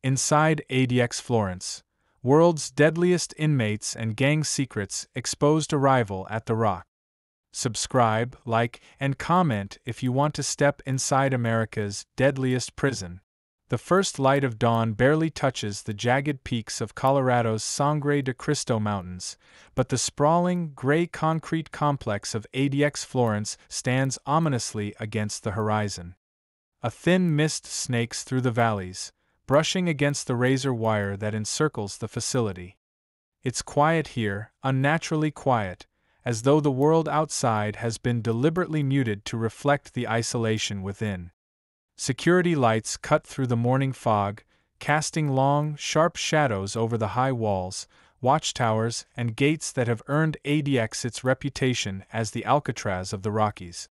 Inside ADX Florence, world's deadliest inmates and gang secrets exposed. Arrival at the Rock. Subscribe, like, and comment if you want to step inside America's deadliest prison. The first light of dawn barely touches the jagged peaks of Colorado's Sangre de Cristo Mountains, but the sprawling, gray concrete complex of ADX Florence stands ominously against the horizon. A thin mist snakes through the valleys, brushing against the razor wire that encircles the facility. It's quiet here, unnaturally quiet, as though the world outside has been deliberately muted to reflect the isolation within. Security lights cut through the morning fog, casting long, sharp shadows over the high walls, watchtowers, and gates that have earned ADX its reputation as the Alcatraz of the Rockies.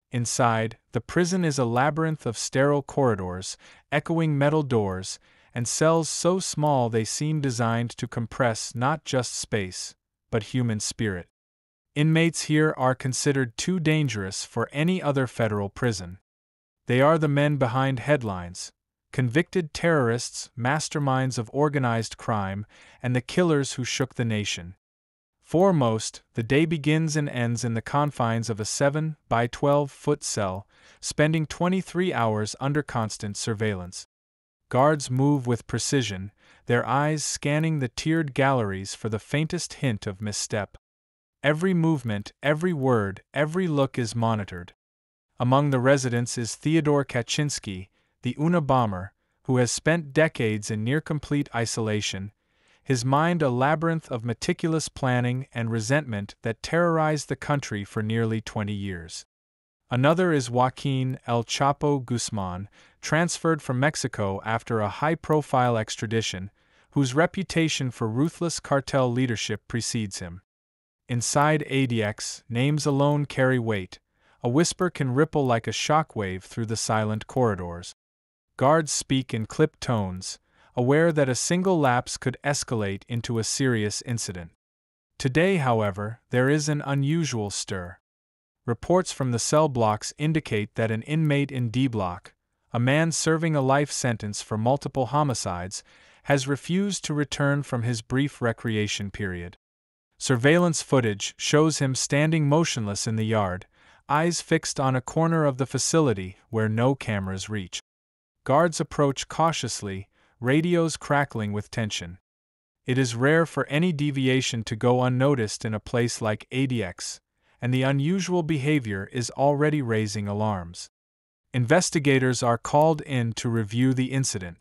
Inside, the prison is a labyrinth of sterile corridors, echoing metal doors, and cells so small they seem designed to compress not just space, but human spirit. Inmates here are considered too dangerous for any other federal prison. They are the men behind headlines, convicted terrorists, masterminds of organized crime, and the killers who shook the nation. For most, the day begins and ends in the confines of a 7 by 12-foot cell, spending 23 hours under constant surveillance. Guards move with precision, their eyes scanning the tiered galleries for the faintest hint of misstep. Every movement, every word, every look is monitored. Among the residents is Theodore Kaczynski, the Unabomber, who has spent decades in near-complete isolation, his mind a labyrinth of meticulous planning and resentment that terrorized the country for nearly 20 years. Another is Joaquín El Chapo Guzmán, transferred from Mexico after a high-profile extradition, whose reputation for ruthless cartel leadership precedes him. Inside ADX, names alone carry weight. A whisper can ripple like a shockwave through the silent corridors. Guards speak in clipped tones, aware that a single lapse could escalate into a serious incident. Today, however, there is an unusual stir. Reports from the cell blocks indicate that an inmate in D block, a man serving a life sentence for multiple homicides, has refused to return from his brief recreation period. Surveillance footage shows him standing motionless in the yard, eyes fixed on a corner of the facility where no cameras reach. Guards approach cautiously, radios crackling with tension. It is rare for any deviation to go unnoticed in a place like ADX, and the unusual behavior is already raising alarms. Investigators are called in to review the incident.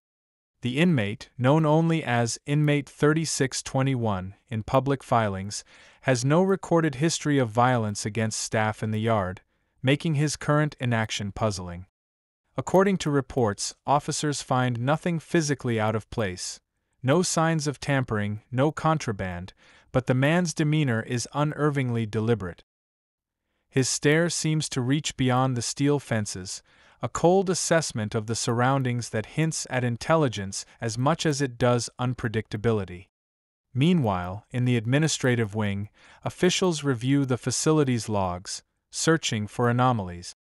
The inmate, known only as Inmate 3621 in public filings, has no recorded history of violence against staff in the yard, making his current inaction puzzling. According to reports, officers find nothing physically out of place, no signs of tampering, no contraband, but the man's demeanor is unervingly deliberate. His stare seems to reach beyond the steel fences, a cold assessment of the surroundings that hints at intelligence as much as it does unpredictability. Meanwhile, in the administrative wing, officials review the facility's logs, searching for anomalies.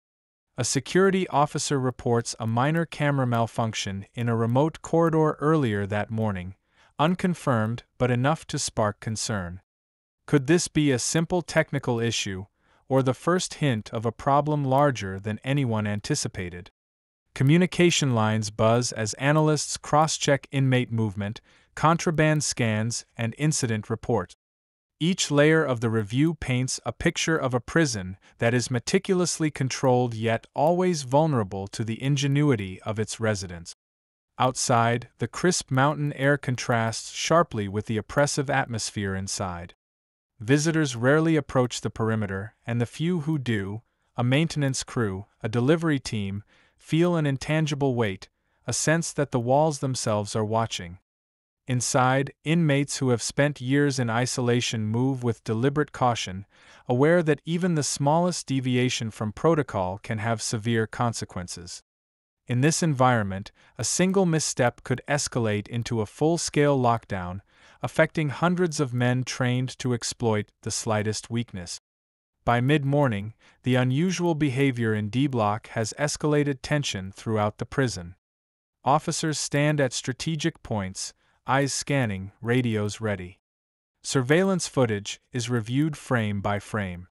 A security officer reports a minor camera malfunction in a remote corridor earlier that morning, unconfirmed but enough to spark concern. Could this be a simple technical issue, or the first hint of a problem larger than anyone anticipated? Communication lines buzz as analysts cross-check inmate movement, contraband scans, and incident reports. Each layer of the review paints a picture of a prison that is meticulously controlled yet always vulnerable to the ingenuity of its residents. Outside, the crisp mountain air contrasts sharply with the oppressive atmosphere inside. Visitors rarely approach the perimeter, and the few who do, a maintenance crew, a delivery team, feel an intangible weight, a sense that the walls themselves are watching. Inside, inmates who have spent years in isolation move with deliberate caution, aware that even the smallest deviation from protocol can have severe consequences. In this environment, a single misstep could escalate into a full-scale lockdown, affecting hundreds of men trained to exploit the slightest weakness. By mid-morning, the unusual behavior in D Block has escalated tension throughout the prison. officers stand at strategic points, eyes scanning, radios ready. Surveillance footage is reviewed frame by frame.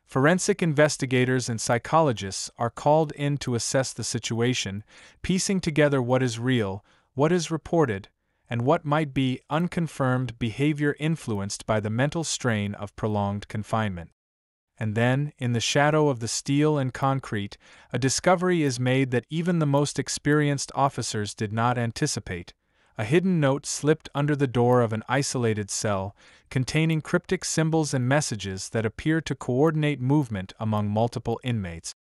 Forensic investigators and psychologists are called in to assess the situation, piecing together what is real, what is reported, and what might be unconfirmed behavior influenced by the mental strain of prolonged confinement. And then, in the shadow of the steel and concrete, a discovery is made that even the most experienced officers did not anticipate. A hidden note slipped under the door of an isolated cell, containing cryptic symbols and messages that appear to coordinate movement among multiple inmates.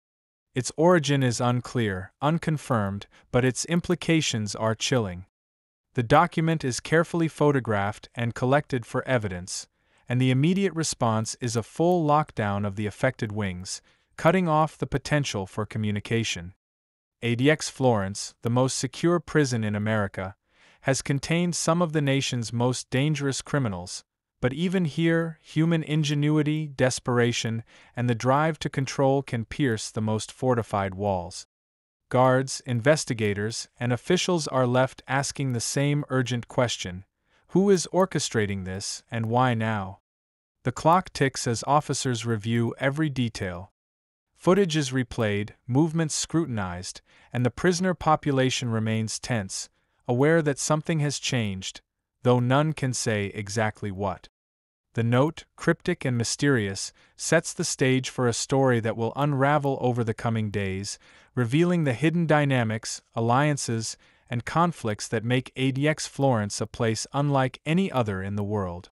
Its origin is unclear, unconfirmed, but its implications are chilling. The document is carefully photographed and collected for evidence, and the immediate response is a full lockdown of the affected wings, cutting off the potential for communication. ADX Florence, the most secure prison in America, has contained some of the nation's most dangerous criminals, but even here, human ingenuity, desperation, and the drive to control can pierce the most fortified walls. Guards, investigators, and officials are left asking the same urgent question: who is orchestrating this, and why now? The clock ticks as officers review every detail. Footage is replayed, movements scrutinized, and the prisoner population remains tense, aware that something has changed, though none can say exactly what. The note, cryptic and mysterious, sets the stage for a story that will unravel over the coming days, revealing the hidden dynamics, alliances, and conflicts that make ADX Florence a place unlike any other in the world.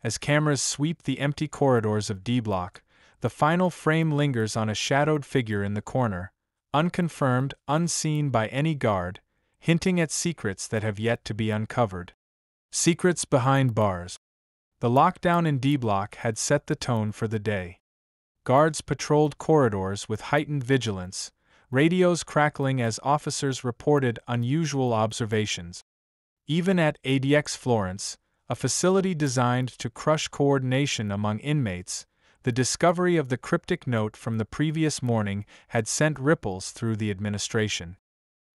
As cameras sweep the empty corridors of D Block, the final frame lingers on a shadowed figure in the corner, unconfirmed, unseen by any guard, hinting at secrets that have yet to be uncovered. Secrets behind bars. The lockdown in D Block had set the tone for the day. Guards patrolled corridors with heightened vigilance, radios crackling as officers reported unusual observations. Even at ADX Florence, a facility designed to crush coordination among inmates, the discovery of the cryptic note from the previous morning had sent ripples through the administration.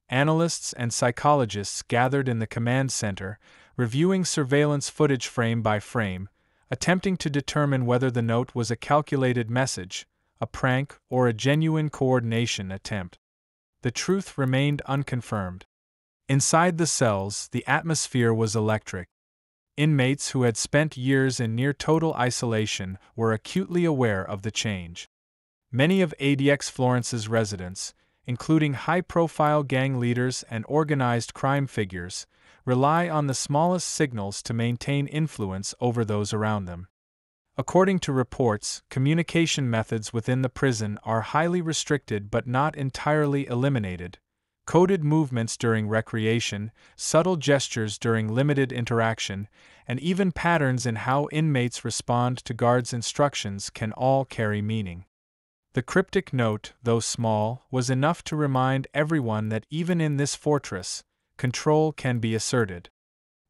Analysts and psychologists gathered in the command center, reviewing surveillance footage frame by frame, attempting to determine whether the note was a calculated message, a prank, or a genuine coordination attempt. The truth remained unconfirmed. Inside the cells, the atmosphere was electric. Inmates who had spent years in near-total isolation were acutely aware of the change. Many of ADX Florence's residents, including high-profile gang leaders and organized crime figures, rely on the smallest signals to maintain influence over those around them. According to reports, communication methods within the prison are highly restricted but not entirely eliminated. Coded movements during recreation, subtle gestures during limited interaction, and even patterns in how inmates respond to guards' instructions can all carry meaning. The cryptic note, though small, was enough to remind everyone that even in this fortress, control can be asserted.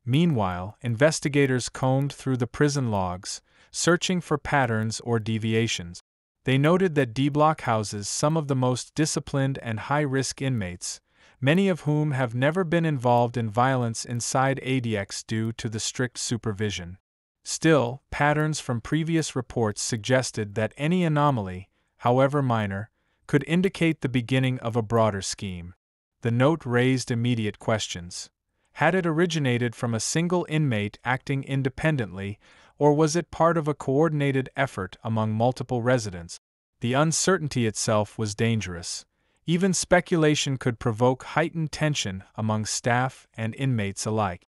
Meanwhile, investigators combed through the prison logs, searching for patterns or deviations. They noted that D Block houses some of the most disciplined and high-risk inmates, many of whom have never been involved in violence inside ADX due to the strict supervision. Still, patterns from previous reports suggested that any anomaly, however minor, could indicate the beginning of a broader scheme. The note raised immediate questions. Had it originated from a single inmate acting independently, or was it part of a coordinated effort among multiple residents? The uncertainty itself was dangerous. Even speculation could provoke heightened tension among staff and inmates alike.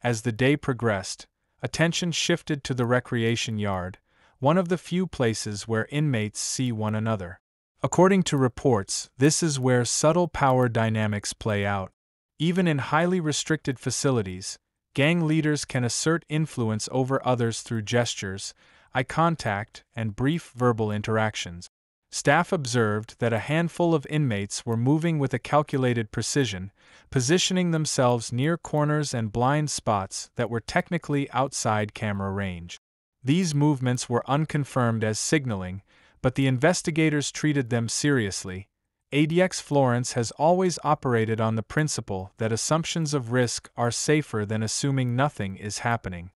As the day progressed, attention shifted to the recreation yard, one of the few places where inmates see one another. According to reports, this is where subtle power dynamics play out. Even in highly restricted facilities, gang leaders can assert influence over others through gestures, eye contact, and brief verbal interactions. Staff observed that a handful of inmates were moving with a calculated precision, positioning themselves near corners and blind spots that were technically outside camera range. These movements were unconfirmed as signaling, but the investigators treated them seriously, ADX Florence has always operated on the principle that assumptions of risk are safer than assuming nothing is happening.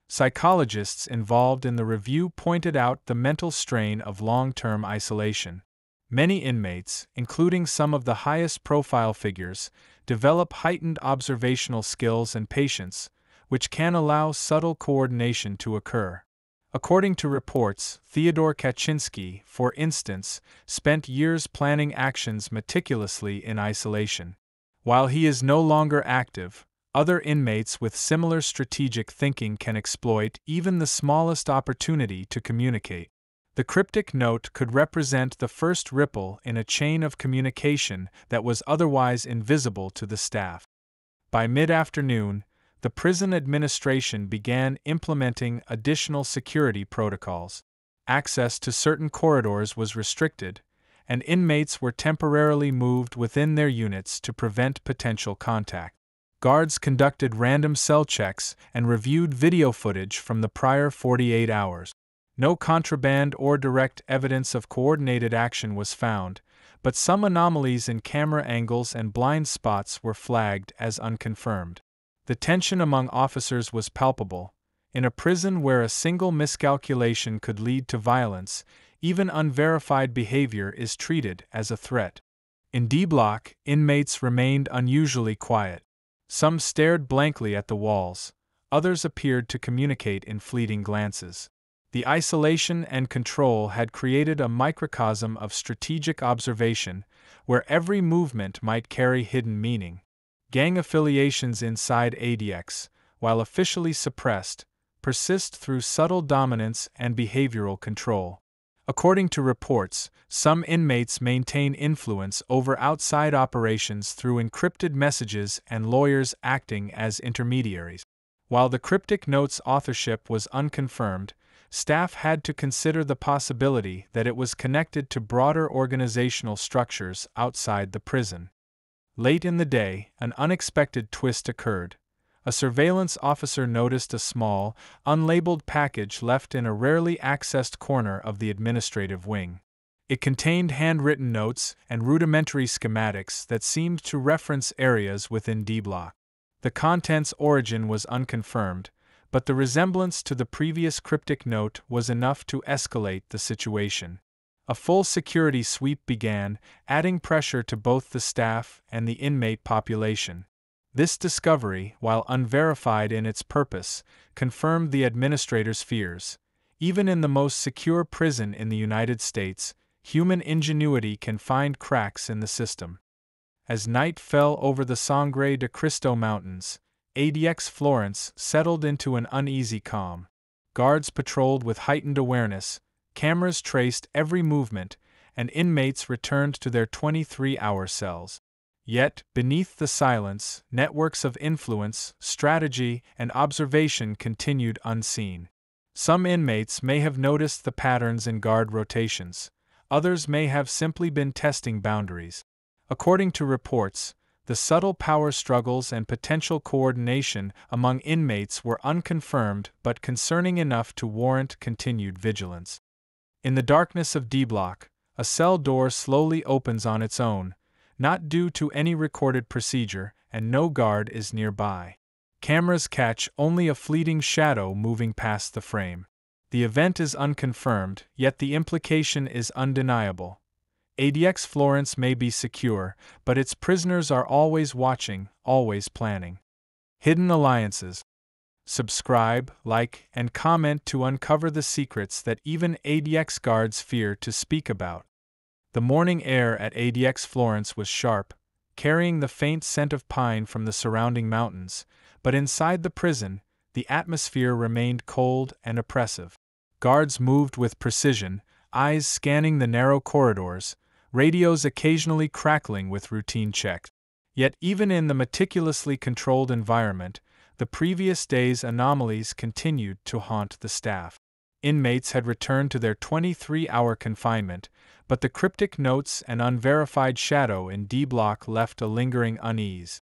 Psychologists involved in the review pointed out the mental strain of long-term isolation. Many inmates, including some of the highest-profile figures, develop heightened observational skills and patience, which can allow subtle coordination to occur. According to reports, Theodore Kaczynski, for instance, spent years planning actions meticulously in isolation. While he is no longer active, other inmates with similar strategic thinking can exploit even the smallest opportunity to communicate. The cryptic note could represent the first ripple in a chain of communication that was otherwise invisible to the staff. By mid-afternoon, the prison administration began implementing additional security protocols. Access to certain corridors was restricted, and inmates were temporarily moved within their units to prevent potential contact. Guards conducted random cell checks and reviewed video footage from the prior 48 hours. No contraband or direct evidence of coordinated action was found, but some anomalies in camera angles and blind spots were flagged as unconfirmed. The tension among officers was palpable. In a prison where a single miscalculation could lead to violence, even unverified behavior is treated as a threat. In D Block, inmates remained unusually quiet. Some stared blankly at the walls, others appeared to communicate in fleeting glances. The isolation and control had created a microcosm of strategic observation, where every movement might carry hidden meaning. Gang affiliations inside ADX, while officially suppressed, persist through subtle dominance and behavioral control. According to reports, some inmates maintain influence over outside operations through encrypted messages and lawyers acting as intermediaries. While the cryptic note's authorship was unconfirmed, staff had to consider the possibility that it was connected to broader organizational structures outside the prison. Late in the day, an unexpected twist occurred. A surveillance officer noticed a small, unlabeled package left in a rarely accessed corner of the administrative wing. It contained handwritten notes and rudimentary schematics that seemed to reference areas within D Block. The content's origin was unconfirmed, but the resemblance to the previous cryptic note was enough to escalate the situation. A full security sweep began, adding pressure to both the staff and the inmate population. This discovery, while unverified in its purpose, confirmed the administrator's fears. Even in the most secure prison in the United States, human ingenuity can find cracks in the system. As night fell over the Sangre de Cristo Mountains, ADX Florence settled into an uneasy calm. Guards patrolled with heightened awareness, cameras traced every movement, and inmates returned to their 23-hour cells. Yet, beneath the silence, networks of influence, strategy, and observation continued unseen. Some inmates may have noticed the patterns in guard rotations. Others may have simply been testing boundaries. According to reports, the subtle power struggles and potential coordination among inmates were unconfirmed but concerning enough to warrant continued vigilance. In the darkness of D Block, a cell door slowly opens on its own, not due to any recorded procedure, and no guard is nearby. Cameras catch only a fleeting shadow moving past the frame. The event is unconfirmed, yet the implication is undeniable. ADX Florence may be secure, but its prisoners are always watching, always planning. Hidden alliances. Subscribe, like, and comment to uncover the secrets that even ADX guards fear to speak about. The morning air at ADX Florence was sharp, carrying the faint scent of pine from the surrounding mountains, but inside the prison, the atmosphere remained cold and oppressive. Guards moved with precision, eyes scanning the narrow corridors, radios occasionally crackling with routine checks. Yet even in the meticulously controlled environment, the previous day's anomalies continued to haunt the staff. Inmates had returned to their 23-hour confinement, but the cryptic notes and unverified shadow in D Block left a lingering unease.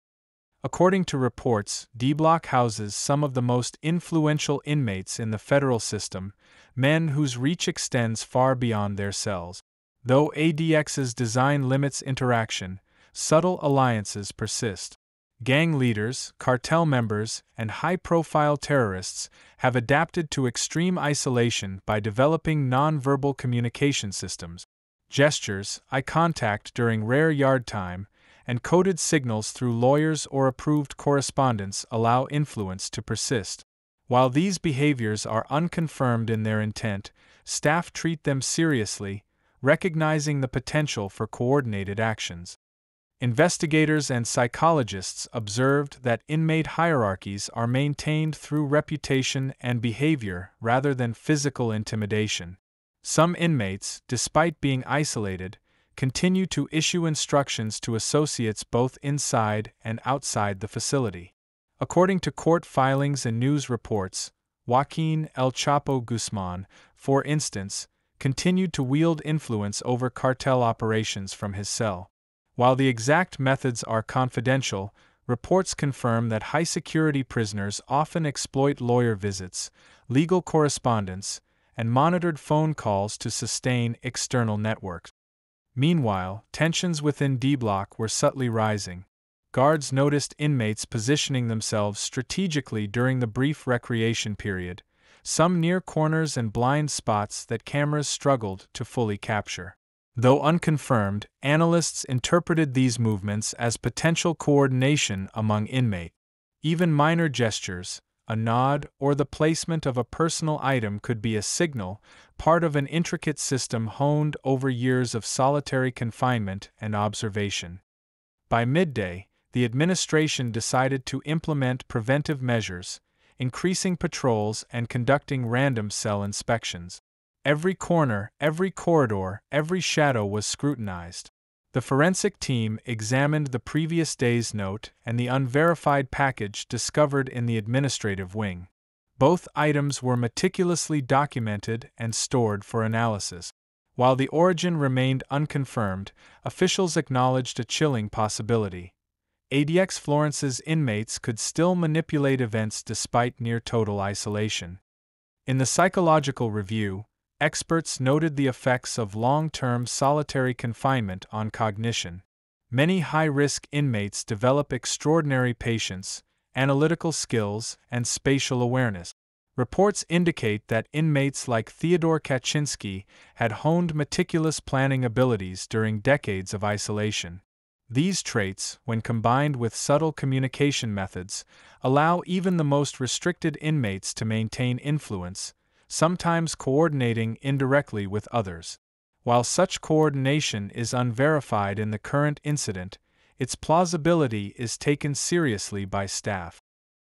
According to reports, D Block houses some of the most influential inmates in the federal system, men whose reach extends far beyond their cells. Though ADX's design limits interaction, subtle alliances persist. Gang leaders, cartel members, and high-profile terrorists have adapted to extreme isolation by developing non-verbal communication systems. Gestures, eye contact during rare yard time, and coded signals through lawyers or approved correspondence allow influence to persist. While these behaviors are unconfirmed in their intent, staff treat them seriously, recognizing the potential for coordinated actions. Investigators and psychologists observed that inmate hierarchies are maintained through reputation and behavior rather than physical intimidation. Some inmates, despite being isolated, continue to issue instructions to associates both inside and outside the facility. According to court filings and news reports, Joaquín El Chapo Guzmán, for instance, continued to wield influence over cartel operations from his cell. While the exact methods are confidential, reports confirm that high-security prisoners often exploit lawyer visits, legal correspondence, and monitored phone calls to sustain external networks. Meanwhile, tensions within D-Block were subtly rising. Guards noticed inmates positioning themselves strategically during the brief recreation period, some near corners and blind spots that cameras struggled to fully capture. Though unconfirmed, analysts interpreted these movements as potential coordination among inmates. Even minor gestures, a nod, or the placement of a personal item could be a signal, part of an intricate system honed over years of solitary confinement and observation. By midday, the administration decided to implement preventive measures, increasing patrols and conducting random cell inspections. Every corner, every corridor, every shadow was scrutinized. The forensic team examined the previous day's note and the unverified package discovered in the administrative wing. Both items were meticulously documented and stored for analysis. While the origin remained unconfirmed, officials acknowledged a chilling possibility. ADX Florence's inmates could still manipulate events despite near-total isolation. In the psychological review, experts noted the effects of long-term solitary confinement on cognition. Many high-risk inmates develop extraordinary patience, analytical skills, and spatial awareness. Reports indicate that inmates like Theodore Kaczynski had honed meticulous planning abilities during decades of isolation. These traits, when combined with subtle communication methods, allow even the most restricted inmates to maintain influence, sometimes coordinating indirectly with others. While such coordination is unverified in the current incident, its plausibility is taken seriously by staff.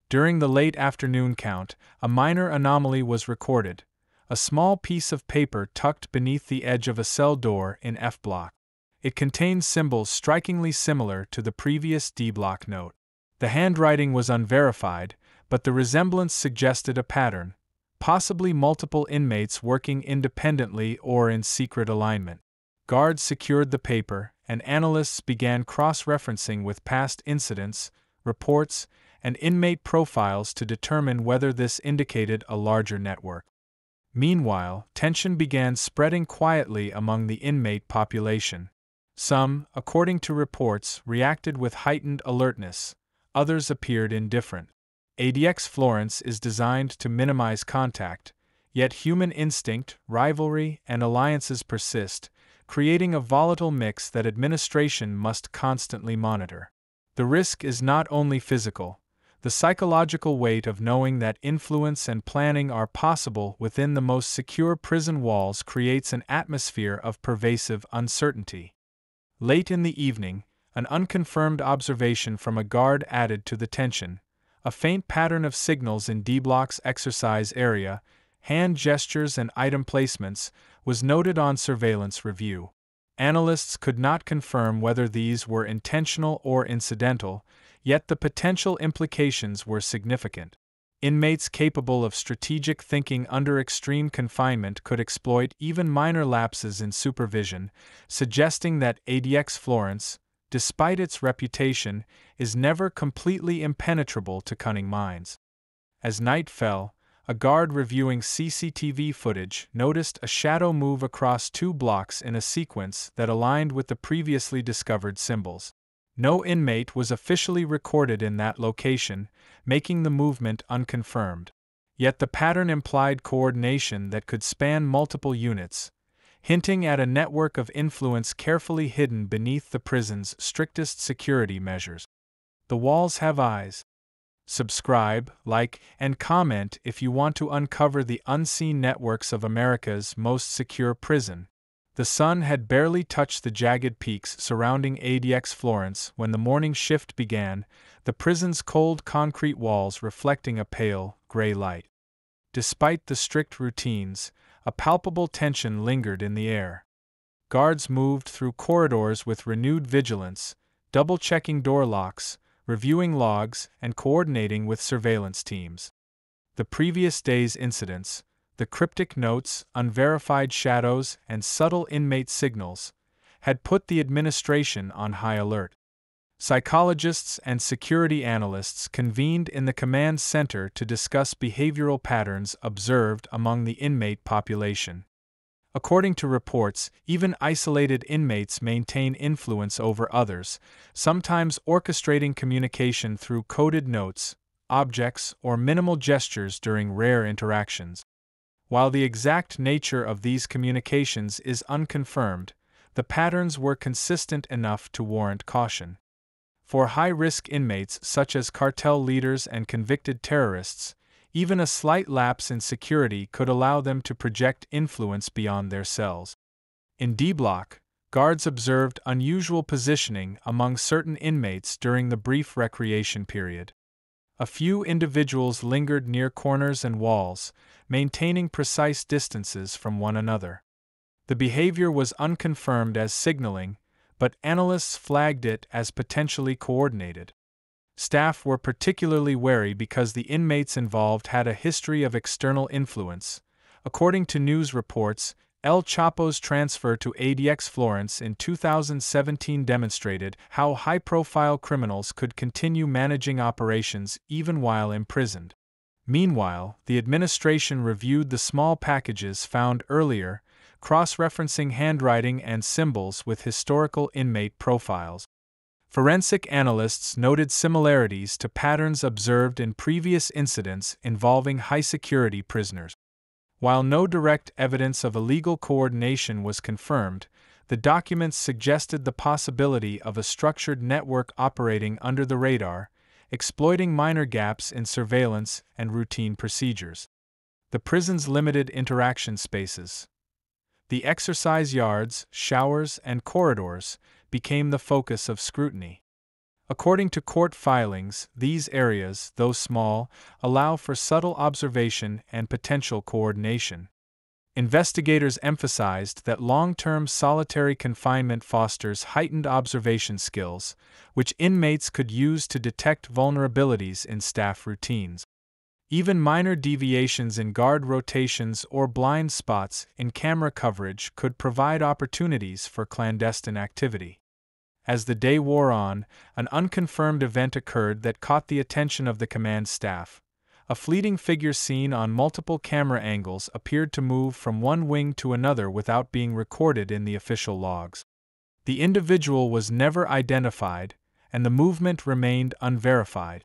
During the late afternoon count, a minor anomaly was recorded, a small piece of paper tucked beneath the edge of a cell door in F block. It contained symbols strikingly similar to the previous D block note. The handwriting was unverified, but the resemblance suggested a pattern, possibly multiple inmates working independently or in secret alignment. Guards secured the paper, and analysts began cross-referencing with past incidents, reports, and inmate profiles to determine whether this indicated a larger network. Meanwhile, tension began spreading quietly among the inmate population. Some, according to reports, reacted with heightened alertness, others appeared indifferent. ADX Florence is designed to minimize contact, yet human instinct, rivalry, and alliances persist, creating a volatile mix that administration must constantly monitor. The risk is not only physical. The psychological weight of knowing that influence and planning are possible within the most secure prison walls creates an atmosphere of pervasive uncertainty. Late in the evening, an unconfirmed observation from a guard added to the tension. A faint pattern of signals in D-Block's exercise area, hand gestures and item placements, was noted on surveillance review. Analysts could not confirm whether these were intentional or incidental, yet the potential implications were significant. Inmates capable of strategic thinking under extreme confinement could exploit even minor lapses in supervision, suggesting that ADX Florence, despite its reputation, is never completely impenetrable to cunning minds. As night fell, a guard reviewing CCTV footage noticed a shadow move across 2 blocks in a sequence that aligned with the previously discovered symbols. No inmate was officially recorded in that location, making the movement unconfirmed. Yet the pattern implied coordination that could span multiple units, hinting at a network of influence carefully hidden beneath the prison's strictest security measures. The walls have eyes. Subscribe, like, and comment if you want to uncover the unseen networks of America's most secure prison. The sun had barely touched the jagged peaks surrounding ADX Florence when the morning shift began, the prison's cold concrete walls reflecting a pale, gray light. Despite the strict routines, a palpable tension lingered in the air. Guards moved through corridors with renewed vigilance, double-checking door locks, reviewing logs, and coordinating with surveillance teams. The previous day's incidents, the cryptic notes, unverified shadows, and subtle inmate signals, had put the administration on high alert. Psychologists and security analysts convened in the command center to discuss behavioral patterns observed among the inmate population. According to reports, even isolated inmates maintain influence over others, sometimes orchestrating communication through coded notes, objects, or minimal gestures during rare interactions. While the exact nature of these communications is unconfirmed, the patterns were consistent enough to warrant caution. For high-risk inmates such as cartel leaders and convicted terrorists, even a slight lapse in security could allow them to project influence beyond their cells. In D Block, guards observed unusual positioning among certain inmates during the brief recreation period. A few individuals lingered near corners and walls, maintaining precise distances from one another. The behavior was unconfirmed as signaling, but analysts flagged it as potentially coordinated. Staff were particularly wary because the inmates involved had a history of external influence. According to news reports, El Chapo's transfer to ADX Florence in 2017 demonstrated how high-profile criminals could continue managing operations even while imprisoned. Meanwhile, the administration reviewed the small packages found earlier, cross-referencing handwriting and symbols with historical inmate profiles. Forensic analysts noted similarities to patterns observed in previous incidents involving high-security prisoners. While no direct evidence of illegal coordination was confirmed, the documents suggested the possibility of a structured network operating under the radar, exploiting minor gaps in surveillance and routine procedures. The prison's limited interaction spaces, the exercise yards, showers, and corridors, became the focus of scrutiny. According to court filings, these areas, though small, allow for subtle observation and potential coordination. Investigators emphasized that long-term solitary confinement fosters heightened observation skills, which inmates could use to detect vulnerabilities in staff routines. Even minor deviations in guard rotations or blind spots in camera coverage could provide opportunities for clandestine activity. As the day wore on, an unconfirmed event occurred that caught the attention of the command staff. A fleeting figure seen on multiple camera angles appeared to move from one wing to another without being recorded in the official logs. The individual was never identified, and the movement remained unverified.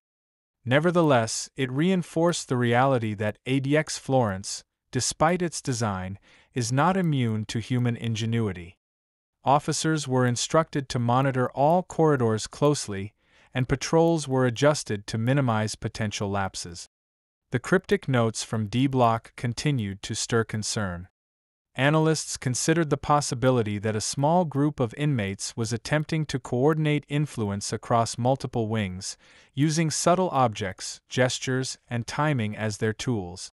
Nevertheless, it reinforced the reality that ADX Florence, despite its design, is not immune to human ingenuity. Officers were instructed to monitor all corridors closely, and patrols were adjusted to minimize potential lapses. The cryptic notes from D Block continued to stir concern. Analysts considered the possibility that a small group of inmates was attempting to coordinate influence across multiple wings, using subtle objects, gestures, and timing as their tools.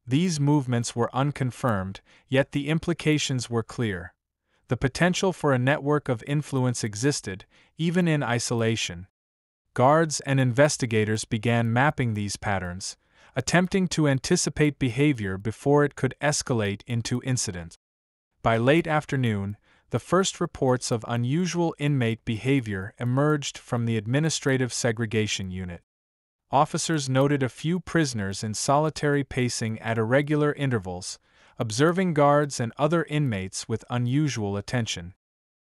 These movements were unconfirmed, yet the implications were clear. The potential for a network of influence existed, even in isolation. Guards and investigators began mapping these patterns, attempting to anticipate behavior before it could escalate into incident. By late afternoon, the first reports of unusual inmate behavior emerged from the administrative segregation unit. officers noted a few prisoners in solitary pacing at irregular intervals, observing guards and other inmates with unusual attention.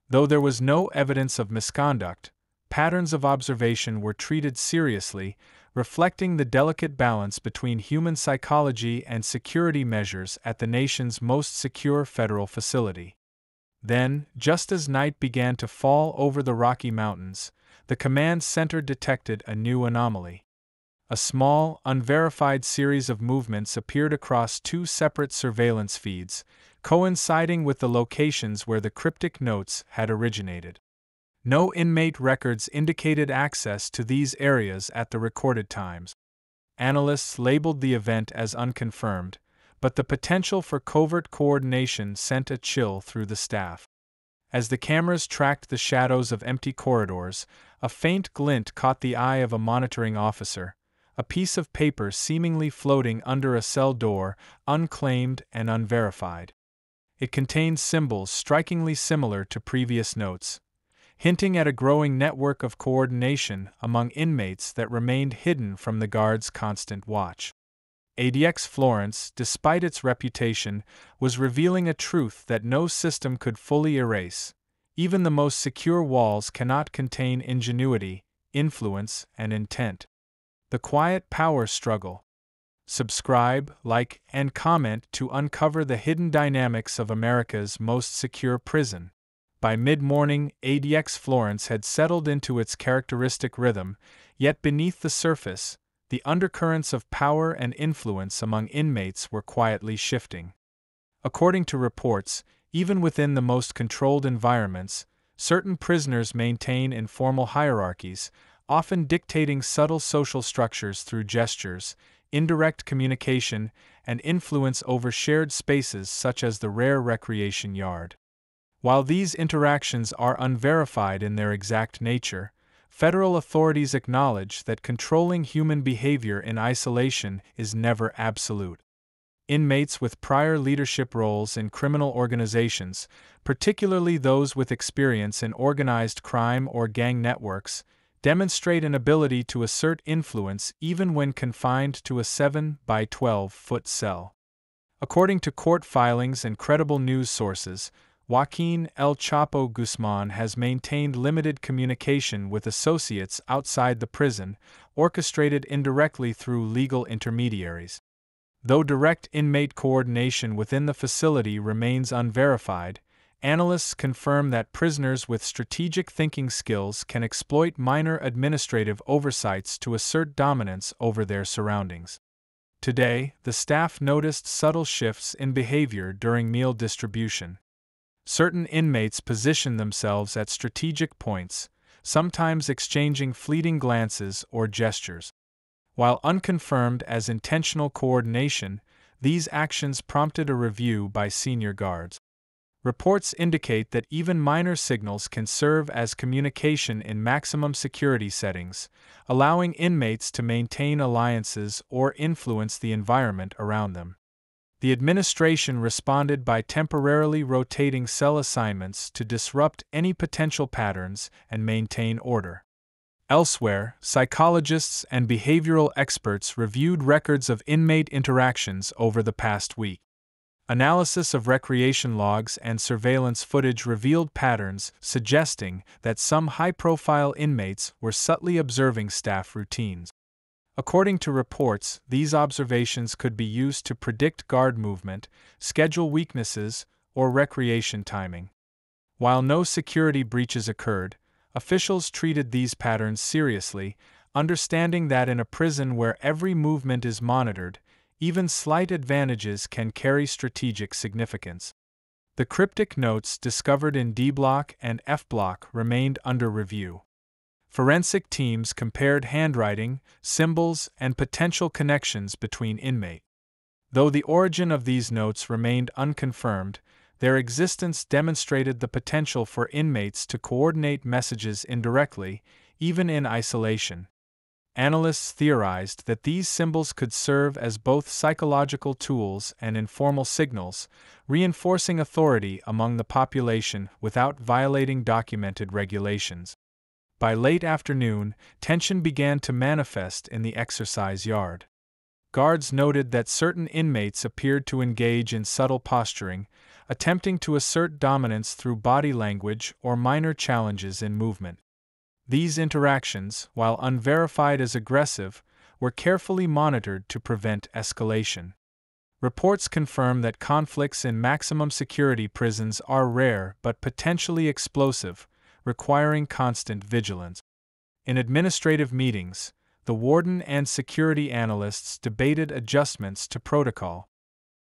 Though there was no evidence of misconduct, patterns of observation were treated seriously, reflecting the delicate balance between human psychology and security measures at the nation's most secure federal facility. Then, just as night began to fall over the Rocky Mountains, the command center detected a new anomaly. A small, unverified series of movements appeared across two separate surveillance feeds, coinciding with the locations where the cryptic notes had originated. No inmate records indicated access to these areas at the recorded times. Analysts labeled the event as unconfirmed, but the potential for covert coordination sent a chill through the staff. As the cameras tracked the shadows of empty corridors, a faint glint caught the eye of a monitoring officer, a piece of paper seemingly floating under a cell door, unclaimed and unverified. It contained symbols strikingly similar to previous notes, hinting at a growing network of coordination among inmates that remained hidden from the guards' constant watch. ADX Florence, despite its reputation, was revealing a truth that no system could fully erase. Even the most secure walls cannot contain ingenuity, influence, and intent. The quiet power struggle. Subscribe, like, and comment to uncover the hidden dynamics of America's most secure prison. By mid-morning, ADX Florence had settled into its characteristic rhythm, yet beneath the surface, the undercurrents of power and influence among inmates were quietly shifting. According to reports, even within the most controlled environments, certain prisoners maintain informal hierarchies, often dictating subtle social structures through gestures, indirect communication, and influence over shared spaces such as the rare recreation yard. While these interactions are unverified in their exact nature, federal authorities acknowledge that controlling human behavior in isolation is never absolute. Inmates with prior leadership roles in criminal organizations, particularly those with experience in organized crime or gang networks, demonstrate an ability to assert influence even when confined to a 7 by 12-foot cell. According to court filings and credible news sources, Joaquín El Chapo Guzmán has maintained limited communication with associates outside the prison, orchestrated indirectly through legal intermediaries. Though direct inmate coordination within the facility remains unverified, analysts confirm that prisoners with strategic thinking skills can exploit minor administrative oversights to assert dominance over their surroundings. Today, the staff noticed subtle shifts in behavior during meal distribution. Certain inmates position themselves at strategic points, sometimes exchanging fleeting glances or gestures. While unconfirmed as intentional coordination, these actions prompted a review by senior guards. Reports indicate that even minor signals can serve as communication in maximum security settings, allowing inmates to maintain alliances or influence the environment around them. The administration responded by temporarily rotating cell assignments to disrupt any potential patterns and maintain order. Elsewhere, psychologists and behavioral experts reviewed records of inmate interactions over the past week. Analysis of recreation logs and surveillance footage revealed patterns suggesting that some high-profile inmates were subtly observing staff routines. According to reports, these observations could be used to predict guard movement, schedule weaknesses, or recreation timing. While no security breaches occurred, officials treated these patterns seriously, understanding that in a prison where every movement is monitored, even slight advantages can carry strategic significance. The cryptic notes discovered in D Block and F Block remained under review. Forensic teams compared handwriting, symbols, and potential connections between inmates. Though the origin of these notes remained unconfirmed, their existence demonstrated the potential for inmates to coordinate messages indirectly, even in isolation. Analysts theorized that these symbols could serve as both psychological tools and informal signals, reinforcing authority among the population without violating documented regulations. By late afternoon, tension began to manifest in the exercise yard. Guards noted that certain inmates appeared to engage in subtle posturing, attempting to assert dominance through body language or minor challenges in movement. These interactions, while unverified as aggressive, were carefully monitored to prevent escalation. Reports confirm that conflicts in maximum security prisons are rare but potentially explosive, requiring constant vigilance. In administrative meetings, the warden and security analysts debated adjustments to protocol.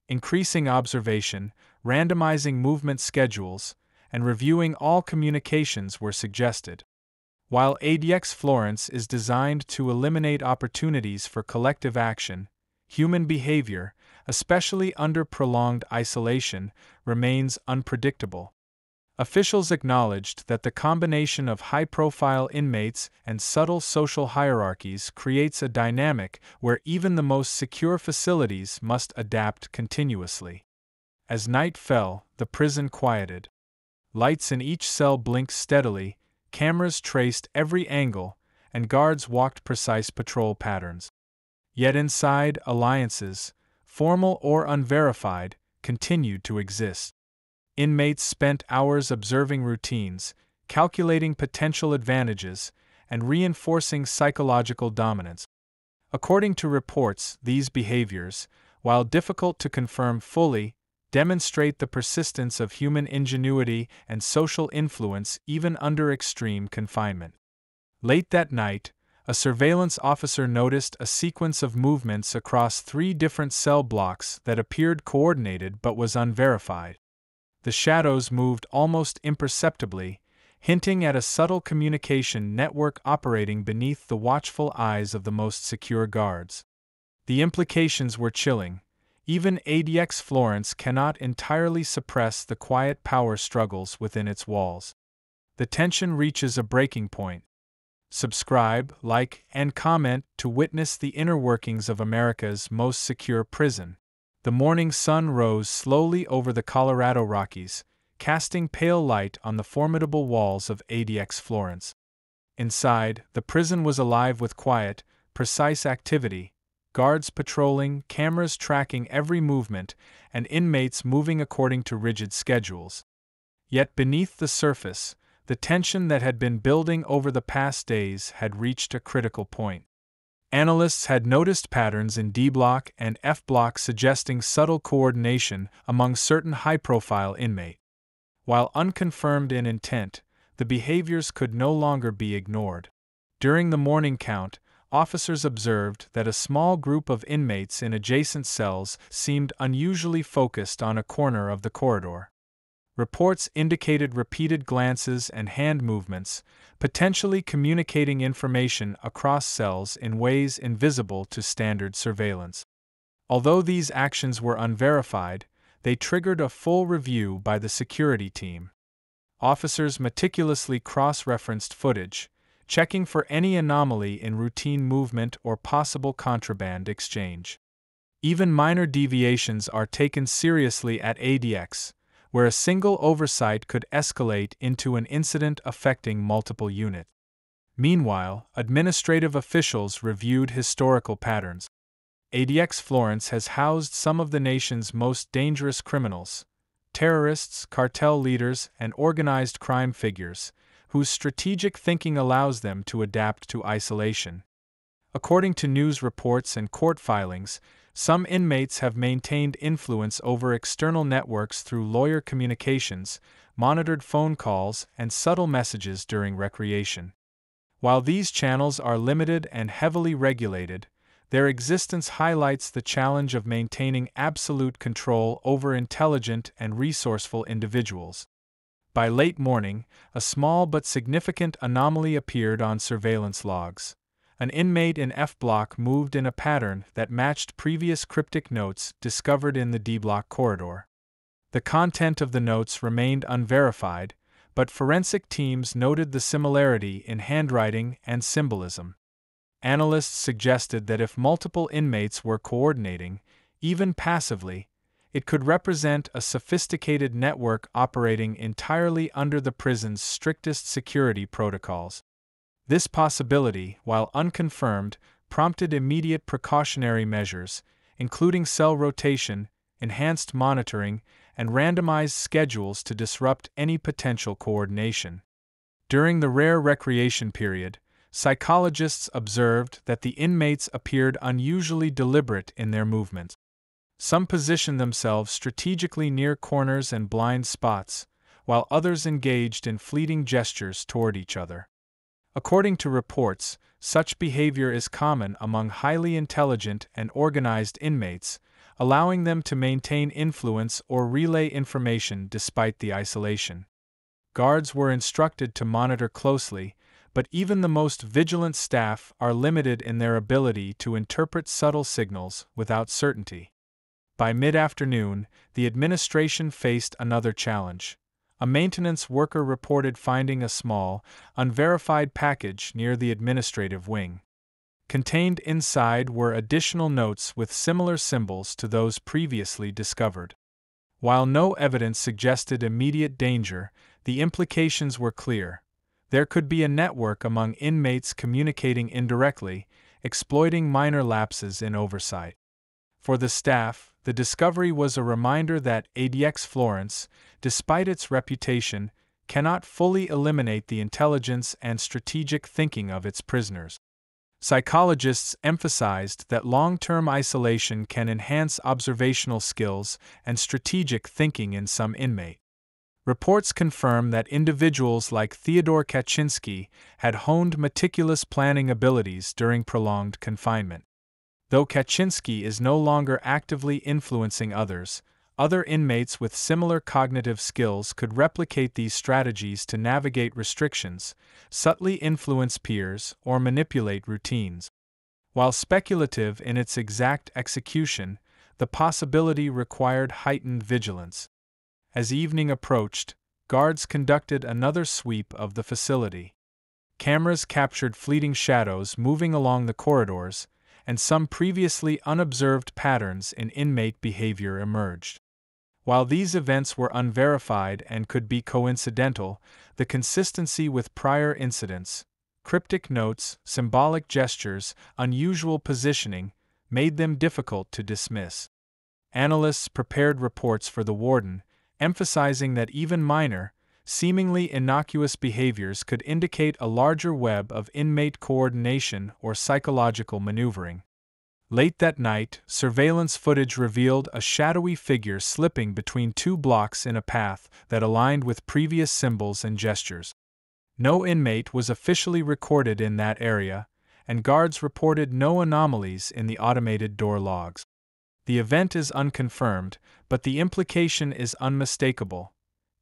Increasing observation, randomizing movement schedules, and reviewing all communications were suggested. While ADX Florence is designed to eliminate opportunities for collective action, human behavior, especially under prolonged isolation, remains unpredictable. Officials acknowledged that the combination of high-profile inmates and subtle social hierarchies creates a dynamic where even the most secure facilities must adapt continuously. As night fell, the prison quieted. Lights in each cell blinked steadily, cameras traced every angle, and guards walked precise patrol patterns. Yet inside, alliances, formal or unverified, continued to exist. Inmates spent hours observing routines, calculating potential advantages, and reinforcing psychological dominance. According to reports, these behaviors, while difficult to confirm fully, demonstrate the persistence of human ingenuity and social influence even under extreme confinement. Late that night, a surveillance officer noticed a sequence of movements across 3 different cell blocks that appeared coordinated but was unverified. The shadows moved almost imperceptibly, hinting at a subtle communication network operating beneath the watchful eyes of the most secure guards. The implications were chilling. Even ADX Florence cannot entirely suppress the quiet power struggles within its walls. The tension reaches a breaking point. Subscribe, like, and comment to witness the inner workings of America's most secure prison. The morning sun rose slowly over the Colorado Rockies, casting pale light on the formidable walls of ADX Florence. Inside, the prison was alive with quiet, precise activity, guards patrolling, cameras tracking every movement, and inmates moving according to rigid schedules. Yet beneath the surface, the tension that had been building over the past days had reached a critical point. Analysts had noticed patterns in D Block and F Block suggesting subtle coordination among certain high-profile inmates. While unconfirmed in intent, the behaviors could no longer be ignored. During the morning count, officers observed that a small group of inmates in adjacent cells seemed unusually focused on a corner of the corridor. Reports indicated repeated glances and hand movements, potentially communicating information across cells in ways invisible to standard surveillance. Although these actions were unverified, they triggered a full review by the security team. Officers meticulously cross-referenced footage, checking for any anomaly in routine movement or possible contraband exchange. Even minor deviations are taken seriously at ADX, where a single oversight could escalate into an incident affecting multiple units. Meanwhile, administrative officials reviewed historical patterns. ADX Florence has housed some of the nation's most dangerous criminals, terrorists, cartel leaders, and organized crime figures, whose strategic thinking allows them to adapt to isolation. According to news reports and court filings, some inmates have maintained influence over external networks through lawyer communications, monitored phone calls, and subtle messages during recreation. While these channels are limited and heavily regulated, their existence highlights the challenge of maintaining absolute control over intelligent and resourceful individuals. By late morning, a small but significant anomaly appeared on surveillance logs. An inmate in F Block moved in a pattern that matched previous cryptic notes discovered in the D Block corridor. The content of the notes remained unverified, but forensic teams noted the similarity in handwriting and symbolism. Analysts suggested that if multiple inmates were coordinating, even passively, it could represent a sophisticated network operating entirely under the prison's strictest security protocols. This possibility, while unconfirmed, prompted immediate precautionary measures, including cell rotation, enhanced monitoring, and randomized schedules to disrupt any potential coordination. During the rare recreation period, psychologists observed that the inmates appeared unusually deliberate in their movements. Some positioned themselves strategically near corners and blind spots, while others engaged in fleeting gestures toward each other. According to reports, such behavior is common among highly intelligent and organized inmates, allowing them to maintain influence or relay information despite the isolation. Guards were instructed to monitor closely, but even the most vigilant staff are limited in their ability to interpret subtle signals without certainty. By mid-afternoon, the administration faced another challenge. A maintenance worker reported finding a small, unverified package near the administrative wing. Contained inside were additional notes with similar symbols to those previously discovered. While no evidence suggested immediate danger, the implications were clear. There could be a network among inmates communicating indirectly, exploiting minor lapses in oversight. For the staff, the discovery was a reminder that ADX Florence, despite its reputation, cannot fully eliminate the intelligence and strategic thinking of its prisoners. Psychologists emphasized that long-term isolation can enhance observational skills and strategic thinking in some inmates. Reports confirm that individuals like Theodore Kaczynski had honed meticulous planning abilities during prolonged confinement. Though Kaczynski is no longer actively influencing others, other inmates with similar cognitive skills could replicate these strategies to navigate restrictions, subtly influence peers, or manipulate routines. While speculative in its exact execution, the possibility required heightened vigilance. As evening approached, guards conducted another sweep of the facility. Cameras captured fleeting shadows moving along the corridors, and some previously unobserved patterns in inmate behavior emerged. While these events were unverified and could be coincidental, the consistency with prior incidents, cryptic notes, symbolic gestures, unusual positioning, made them difficult to dismiss. Analysts prepared reports for the warden, emphasizing that even minor, seemingly innocuous behaviors could indicate a larger web of inmate coordination or psychological maneuvering. Late that night, surveillance footage revealed a shadowy figure slipping between two blocks in a path that aligned with previous symbols and gestures. No inmate was officially recorded in that area, and guards reported no anomalies in the automated door logs. The event is unconfirmed, but the implication is unmistakable.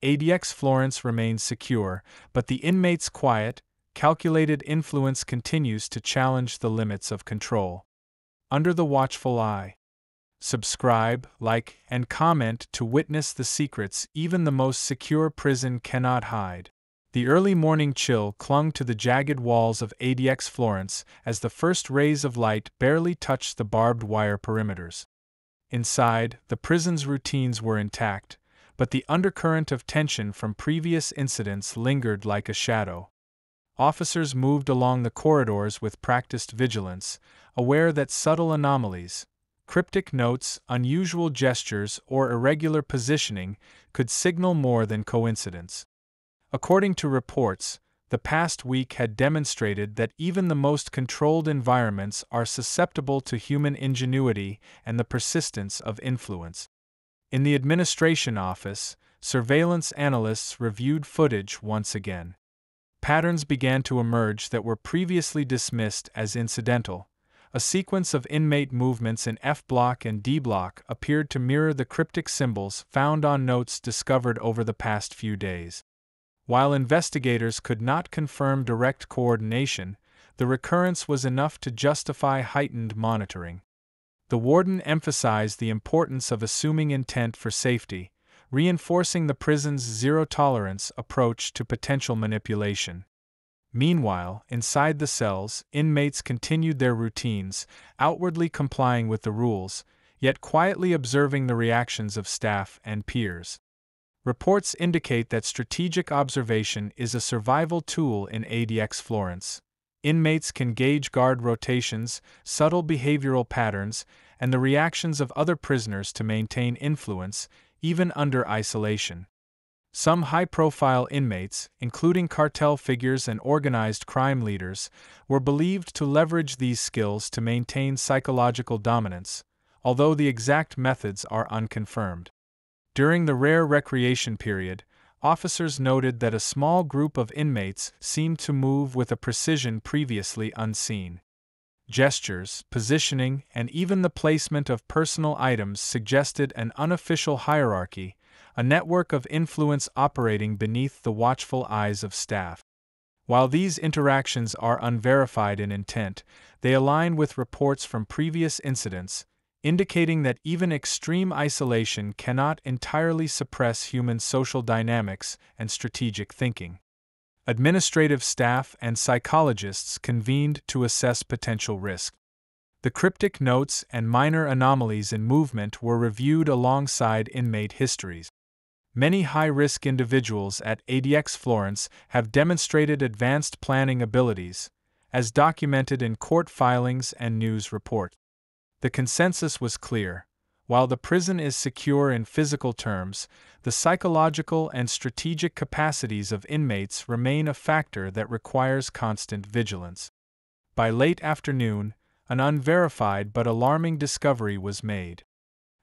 ADX Florence remains secure, but the inmate's quiet, calculated influence continues to challenge the limits of control. Under the watchful eye. Subscribe, like, and comment to witness the secrets even the most secure prison cannot hide. The early morning chill clung to the jagged walls of ADX Florence as the first rays of light barely touched the barbed wire perimeters. Inside, the prison's routines were intact, but the undercurrent of tension from previous incidents lingered like a shadow. Officers moved along the corridors with practiced vigilance, aware that subtle anomalies, cryptic notes, unusual gestures, or irregular positioning could signal more than coincidence. According to reports, the past week had demonstrated that even the most controlled environments are susceptible to human ingenuity and the persistence of influence. In the administration office, surveillance analysts reviewed footage once again. Patterns began to emerge that were previously dismissed as incidental. A sequence of inmate movements in F block and D block appeared to mirror the cryptic symbols found on notes discovered over the past few days. While investigators could not confirm direct coordination, the recurrence was enough to justify heightened monitoring. The warden emphasized the importance of assuming intent for safety, reinforcing the prison's zero-tolerance approach to potential manipulation. Meanwhile, inside the cells, inmates continued their routines, outwardly complying with the rules, yet quietly observing the reactions of staff and peers. Reports indicate that strategic observation is a survival tool in ADX Florence, Inmates can gauge guard rotations, subtle behavioral patterns, and the reactions of other prisoners to maintain influence, even under isolation. Some high-profile inmates, including cartel figures and organized crime leaders, were believed to leverage these skills to maintain psychological dominance, although the exact methods are unconfirmed. During the rare recreation period, officers noted that a small group of inmates seemed to move with a precision previously unseen. Gestures, positioning, and even the placement of personal items suggested an unofficial hierarchy, a network of influence operating beneath the watchful eyes of staff. While these interactions are unverified in intent, they align with reports from previous incidents, indicating that even extreme isolation cannot entirely suppress human social dynamics and strategic thinking. Administrative staff and psychologists convened to assess potential risk. The cryptic notes and minor anomalies in movement were reviewed alongside inmate histories. Many high-risk individuals at ADX Florence have demonstrated advanced planning abilities, as documented in court filings and news reports. The consensus was clear. While the prison is secure in physical terms, the psychological and strategic capacities of inmates remain a factor that requires constant vigilance. By late afternoon, an unverified but alarming discovery was made.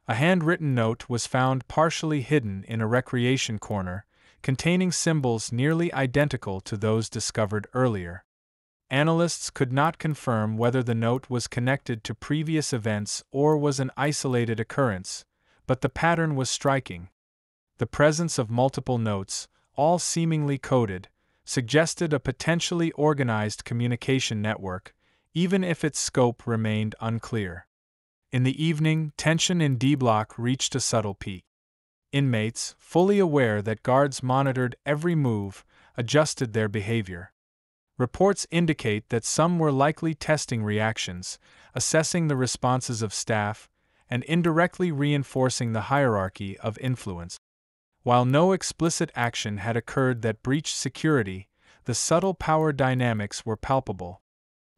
A handwritten note was found partially hidden in a recreation corner, containing symbols nearly identical to those discovered earlier. Analysts could not confirm whether the note was connected to previous events or was an isolated occurrence, but the pattern was striking. The presence of multiple notes, all seemingly coded, suggested a potentially organized communication network, even if its scope remained unclear. In the evening, tension in D Block reached a subtle peak. Inmates, fully aware that guards monitored every move, adjusted their behavior. Reports indicate that some were likely testing reactions, assessing the responses of staff, and indirectly reinforcing the hierarchy of influence. While no explicit action had occurred that breached security, the subtle power dynamics were palpable.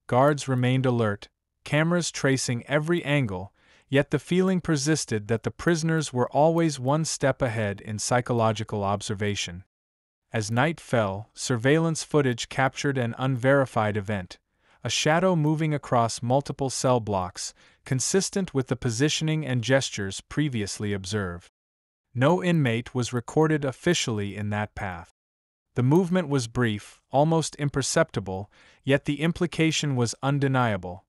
Guards remained alert, cameras tracing every angle, yet the feeling persisted that the prisoners were always one step ahead in psychological observation. As night fell, surveillance footage captured an unverified event, a shadow moving across multiple cell blocks, consistent with the positioning and gestures previously observed. No inmate was recorded officially in that path. The movement was brief, almost imperceptible, yet the implication was undeniable.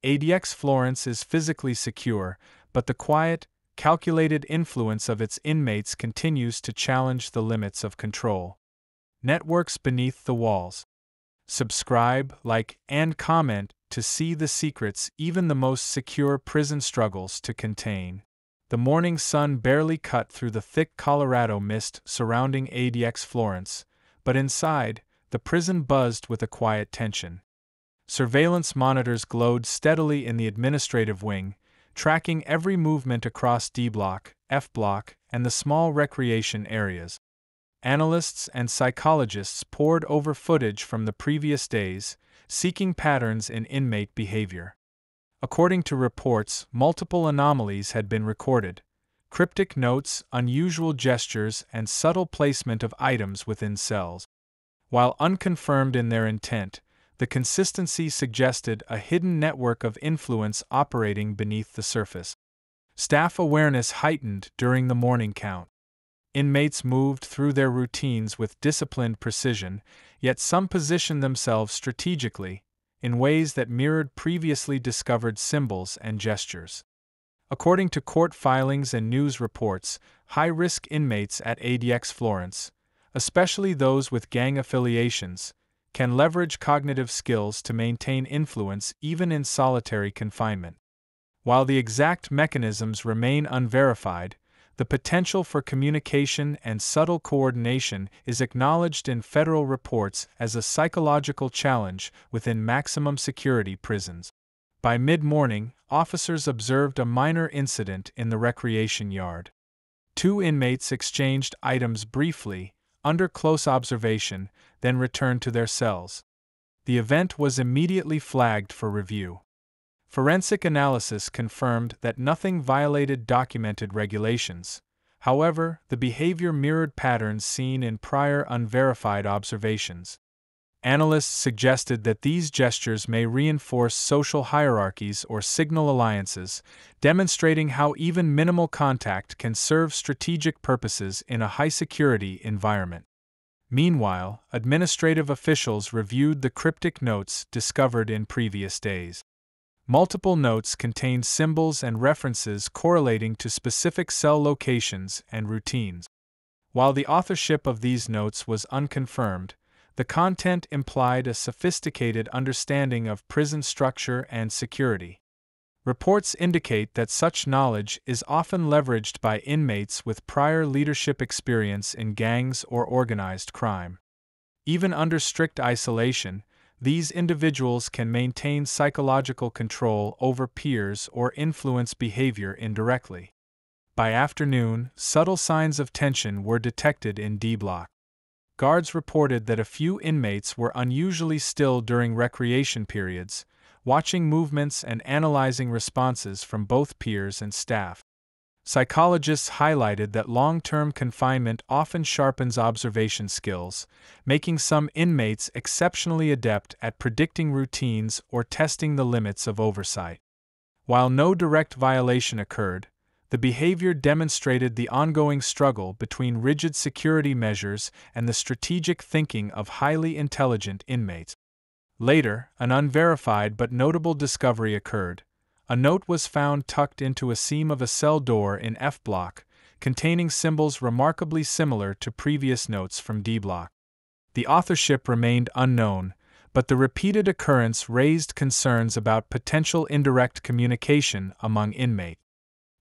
ADX Florence is physically secure, but the quiet, calculated influence of its inmates continues to challenge the limits of control. Networks beneath the walls. Subscribe, like, and comment to see the secrets even the most secure prison struggles to contain. The morning sun barely cut through the thick Colorado mist surrounding ADX Florence, but inside, the prison buzzed with a quiet tension. Surveillance monitors glowed steadily in the administrative wing, tracking every movement across D Block, F Block, and the small recreation areas. Analysts and psychologists pored over footage from the previous days, seeking patterns in inmate behavior. According to reports, multiple anomalies had been recorded: cryptic notes, unusual gestures, and subtle placement of items within cells. While unconfirmed in their intent, the consistency suggested a hidden network of influence operating beneath the surface. Staff awareness heightened during the morning count. Inmates moved through their routines with disciplined precision, yet some positioned themselves strategically, in ways that mirrored previously discovered symbols and gestures. According to court filings and news reports, high-risk inmates at ADX Florence, especially those with gang affiliations, can leverage cognitive skills to maintain influence even in solitary confinement. While the exact mechanisms remain unverified, the potential for communication and subtle coordination is acknowledged in federal reports as a psychological challenge within maximum security prisons. By mid-morning, officers observed a minor incident in the recreation yard. Two inmates exchanged items briefly, under close observation, then returned to their cells. The event was immediately flagged for review. Forensic analysis confirmed that nothing violated documented regulations. However, the behavior mirrored patterns seen in prior unverified observations. Analysts suggested that these gestures may reinforce social hierarchies or signal alliances, demonstrating how even minimal contact can serve strategic purposes in a high-security environment. Meanwhile, administrative officials reviewed the cryptic notes discovered in previous days. Multiple notes contained symbols and references correlating to specific cell locations and routines. While the authorship of these notes was unconfirmed, the content implied a sophisticated understanding of prison structure and security. Reports indicate that such knowledge is often leveraged by inmates with prior leadership experience in gangs or organized crime. Even under strict isolation, these individuals can maintain psychological control over peers or influence behavior indirectly. By afternoon, subtle signs of tension were detected in D Block. Guards reported that a few inmates were unusually still during recreation periods, watching movements and analyzing responses from both peers and staff. Psychologists highlighted that long-term confinement often sharpens observation skills, making some inmates exceptionally adept at predicting routines or testing the limits of oversight. While no direct violation occurred, the behavior demonstrated the ongoing struggle between rigid security measures and the strategic thinking of highly intelligent inmates. Later, an unverified but notable discovery occurred. A note was found tucked into a seam of a cell door in F Block, containing symbols remarkably similar to previous notes from D Block. The authorship remained unknown, but the repeated occurrence raised concerns about potential indirect communication among inmates.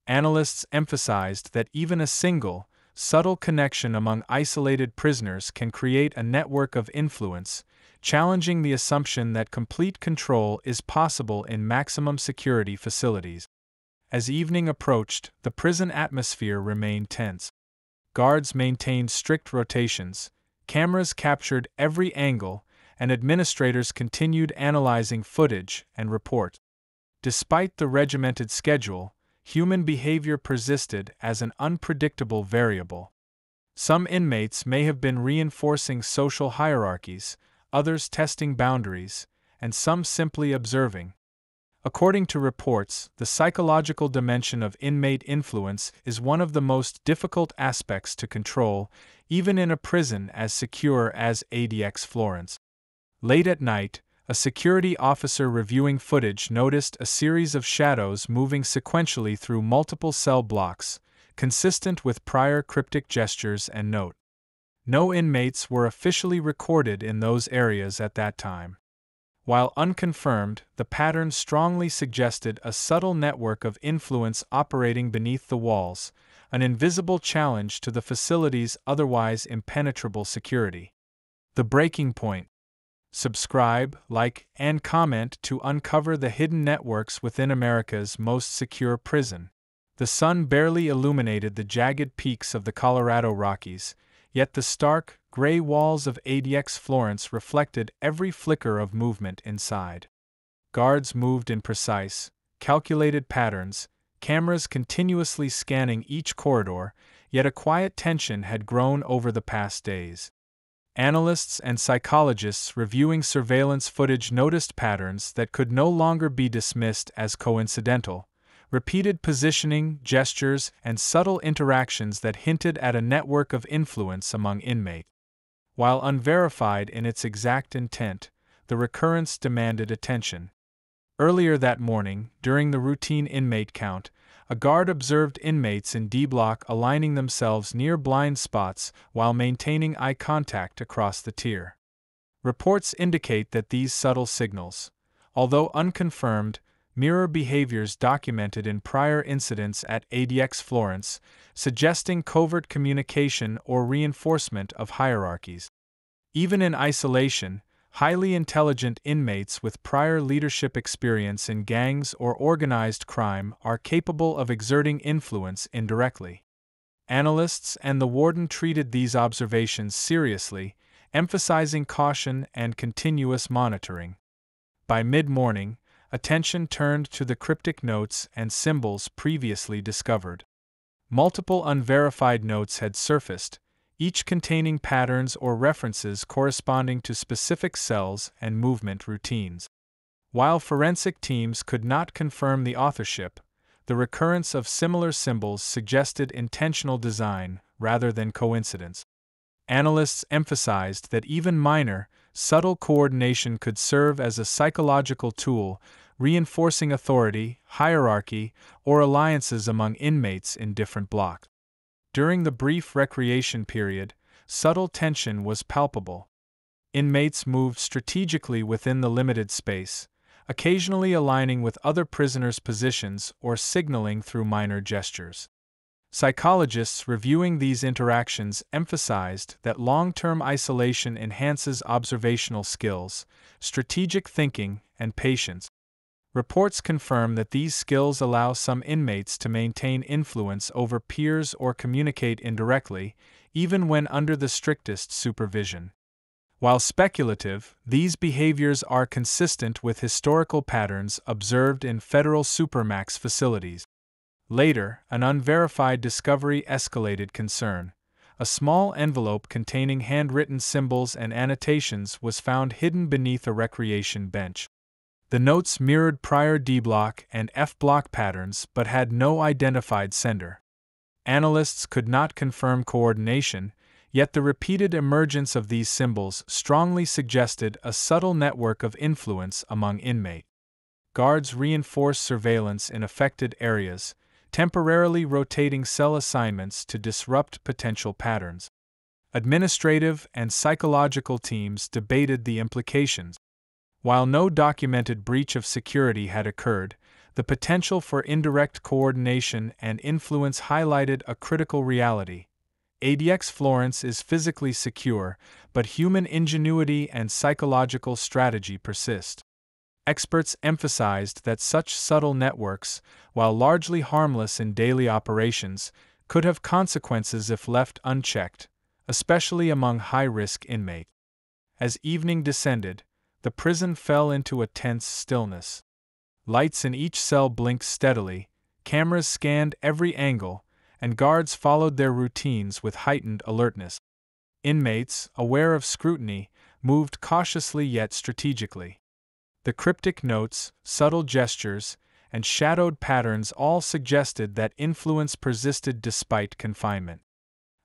Analysts emphasized that even a single, subtle connection among isolated prisoners can create a network of influence, challenging the assumption that complete control is possible in maximum security facilities. As evening approached, the prison atmosphere remained tense. Guards maintained strict rotations, cameras captured every angle, and administrators continued analyzing footage and reports. Despite the regimented schedule, human behavior persisted as an unpredictable variable. Some inmates may have been reinforcing social hierarchies, others testing boundaries, and some simply observing. According to reports, the psychological dimension of inmate influence is one of the most difficult aspects to control, even in a prison as secure as ADX Florence. Late at night, a security officer reviewing footage noticed a series of shadows moving sequentially through multiple cell blocks, consistent with prior cryptic gestures and note. No inmates were officially recorded in those areas at that time. While unconfirmed, the pattern strongly suggested a subtle network of influence operating beneath the walls, an invisible challenge to the facility's otherwise impenetrable security. The breaking point. Subscribe, like, and comment to uncover the hidden networks within America's most secure prison. The sun barely illuminated the jagged peaks of the Colorado Rockies, yet the stark, gray walls of ADX Florence reflected every flicker of movement inside. Guards moved in precise, calculated patterns, cameras continuously scanning each corridor, yet a quiet tension had grown over the past days. Analysts and psychologists reviewing surveillance footage noticed patterns that could no longer be dismissed as coincidental, repeated positioning, gestures, and subtle interactions that hinted at a network of influence among inmates. While unverified in its exact intent, the recurrence demanded attention. Earlier that morning, during the routine inmate count, a guard observed inmates in D Block aligning themselves near blind spots while maintaining eye contact across the tier. Reports indicate that these subtle signals, although unconfirmed, mirror behaviors documented in prior incidents at ADX Florence, suggesting covert communication or reinforcement of hierarchies. Even in isolation, highly intelligent inmates with prior leadership experience in gangs or organized crime are capable of exerting influence indirectly. Analysts and the warden treated these observations seriously, emphasizing caution and continuous monitoring. By mid-morning, attention turned to the cryptic notes and symbols previously discovered. Multiple unverified notes had surfaced, each containing patterns or references corresponding to specific cells and movement routines. While forensic teams could not confirm the authorship, the recurrence of similar symbols suggested intentional design rather than coincidence. Analysts emphasized that even minor, subtle coordination could serve as a psychological tool, reinforcing authority, hierarchy, or alliances among inmates in different blocks. During the brief recreation period, subtle tension was palpable. Inmates moved strategically within the limited space, occasionally aligning with other prisoners' positions or signaling through minor gestures. Psychologists reviewing these interactions emphasized that long-term isolation enhances observational skills, strategic thinking, and patience. Reports confirm that these skills allow some inmates to maintain influence over peers or communicate indirectly, even when under the strictest supervision. While speculative, these behaviors are consistent with historical patterns observed in federal Supermax facilities. Later, an unverified discovery escalated concern. A small envelope containing handwritten symbols and annotations was found hidden beneath a recreation bench. The notes mirrored prior D-block and F-block patterns but had no identified sender. Analysts could not confirm coordination, yet the repeated emergence of these symbols strongly suggested a subtle network of influence among inmates. Guards reinforced surveillance in affected areas, temporarily rotating cell assignments to disrupt potential patterns. Administrative and psychological teams debated the implications. While no documented breach of security had occurred, the potential for indirect coordination and influence highlighted a critical reality. ADX Florence is physically secure, but human ingenuity and psychological strategy persist. Experts emphasized that such subtle networks, while largely harmless in daily operations, could have consequences if left unchecked, especially among high-risk inmates. As evening descended, the prison fell into a tense stillness. Lights in each cell blinked steadily, cameras scanned every angle, and guards followed their routines with heightened alertness. Inmates, aware of scrutiny, moved cautiously yet strategically. The cryptic notes, subtle gestures, and shadowed patterns all suggested that influence persisted despite confinement.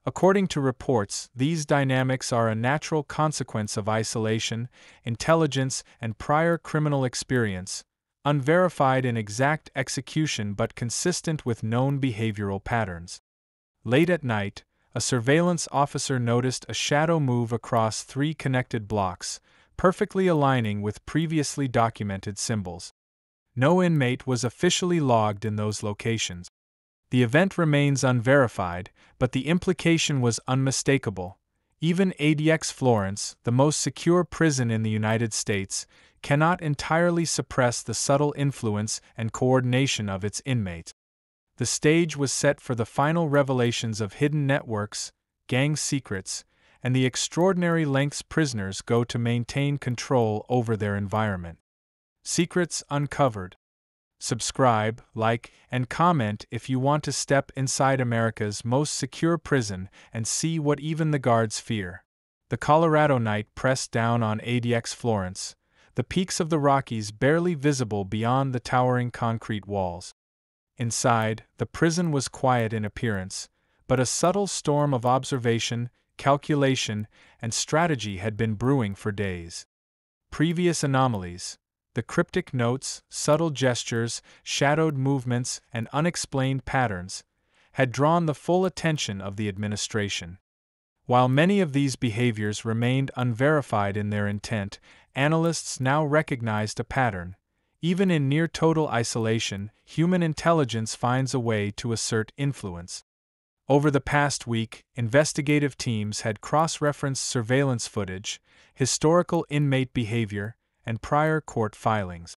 According to reports, these dynamics are a natural consequence of isolation, intelligence, and prior criminal experience, unverified in exact execution but consistent with known behavioral patterns. Late at night, a surveillance officer noticed a shadow move across 3 connected blocks, perfectly aligning with previously documented symbols. No inmate was officially logged in those locations. The event remains unverified, but the implication was unmistakable. Even ADX Florence, the most secure prison in the United States, cannot entirely suppress the subtle influence and coordination of its inmates. The stage was set for the final revelations of hidden networks, gang secrets, and the extraordinary lengths prisoners go to maintain control over their environment. Secrets Uncovered. Subscribe, like, and comment if you want to step inside America's most secure prison and see what even the guards fear. The Colorado night pressed down on ADX Florence, the peaks of the Rockies barely visible beyond the towering concrete walls. Inside, the prison was quiet in appearance, but a subtle storm of observation, calculation, and strategy had been brewing for days. Previous anomalies, the cryptic notes, subtle gestures, shadowed movements, and unexplained patterns, had drawn the full attention of the administration. While many of these behaviors remained unverified in their intent, analysts now recognized a pattern. Even in near-total isolation, human intelligence finds a way to assert influence. Over the past week, investigative teams had cross-referenced surveillance footage, historical inmate behavior, and prior court filings.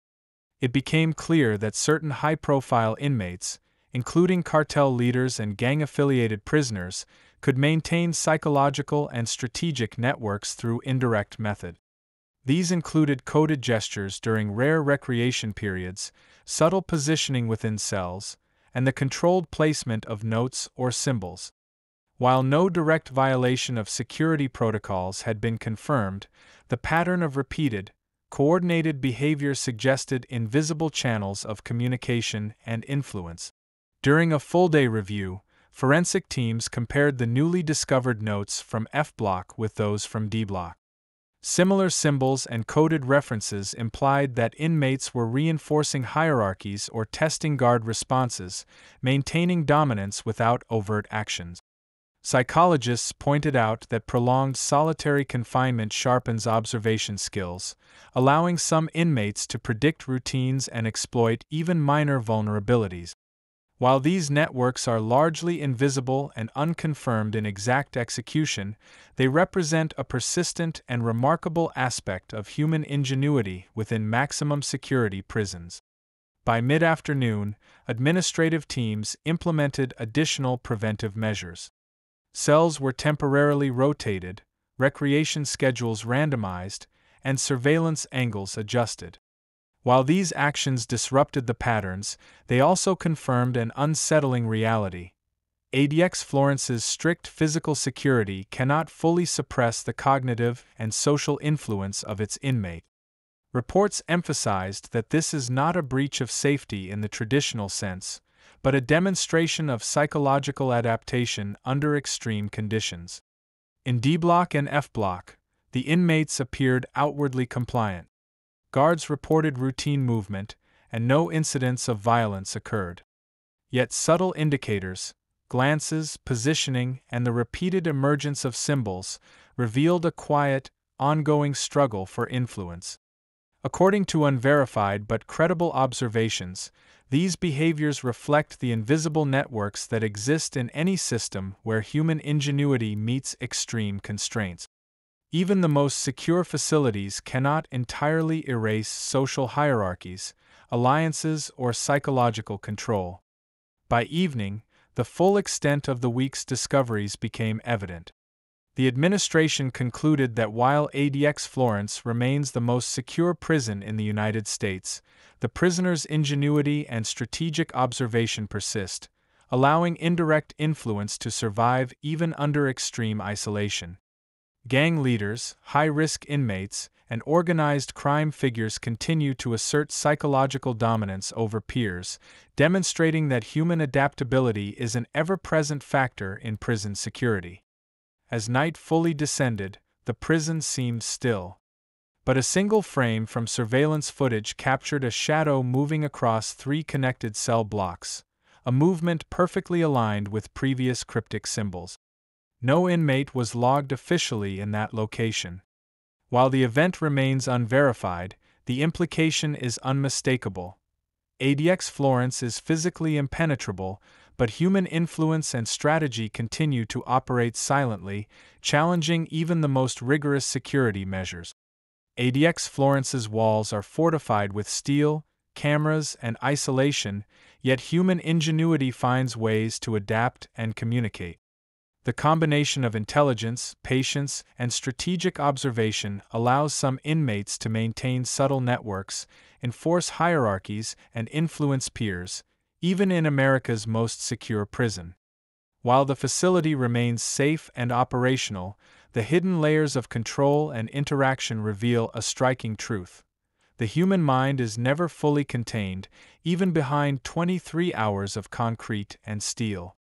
It became clear that certain high-profile inmates, including cartel leaders and gang-affiliated prisoners, could maintain psychological and strategic networks through indirect method. These included coded gestures during rare recreation periods, subtle positioning within cells, and the controlled placement of notes or symbols. While no direct violation of security protocols had been confirmed, the pattern of repeated, coordinated behavior suggested invisible channels of communication and influence. During a full-day review, forensic teams compared the newly discovered notes from F block with those from D block. Similar symbols and coded references implied that inmates were reinforcing hierarchies or testing guard responses, maintaining dominance without overt actions. Psychologists pointed out that prolonged solitary confinement sharpens observation skills, allowing some inmates to predict routines and exploit even minor vulnerabilities. While these networks are largely invisible and unconfirmed in exact execution, they represent a persistent and remarkable aspect of human ingenuity within maximum security prisons. By mid-afternoon, administrative teams implemented additional preventive measures. Cells were temporarily rotated, recreation schedules randomized, and surveillance angles adjusted. While these actions disrupted the patterns, they also confirmed an unsettling reality. ADX Florence's strict physical security cannot fully suppress the cognitive and social influence of its inmate. Reports emphasized that this is not a breach of safety in the traditional sense, but a demonstration of psychological adaptation under extreme conditions. In D block and F block, the inmates appeared outwardly compliant. Guards reported routine movement, and no incidents of violence occurred. Yet subtle indicators, glances, positioning, and the repeated emergence of symbols revealed a quiet, ongoing struggle for influence. According to unverified but credible observations, these behaviors reflect the invisible networks that exist in any system where human ingenuity meets extreme constraints. Even the most secure facilities cannot entirely erase social hierarchies, alliances, or psychological control. By evening, the full extent of the week's discoveries became evident. The administration concluded that while ADX Florence remains the most secure prison in the United States, the prisoners' ingenuity and strategic observation persist, allowing indirect influence to survive even under extreme isolation. Gang leaders, high-risk inmates, and organized crime figures continue to assert psychological dominance over peers, demonstrating that human adaptability is an ever-present factor in prison security. As night fully descended, the prison seemed still. But a single frame from surveillance footage captured a shadow moving across 3 connected cell blocks, a movement perfectly aligned with previous cryptic symbols. No inmate was logged officially in that location. While the event remains unverified, the implication is unmistakable. ADX Florence is physically impenetrable, but human influence and strategy continue to operate silently, challenging even the most rigorous security measures. ADX Florence's walls are fortified with steel, cameras, and isolation, yet human ingenuity finds ways to adapt and communicate. The combination of intelligence, patience, and strategic observation allows some inmates to maintain subtle networks, enforce hierarchies, and influence peers, even in America's most secure prison. While the facility remains safe and operational, the hidden layers of control and interaction reveal a striking truth. The human mind is never fully contained, even behind 23 hours of concrete and steel.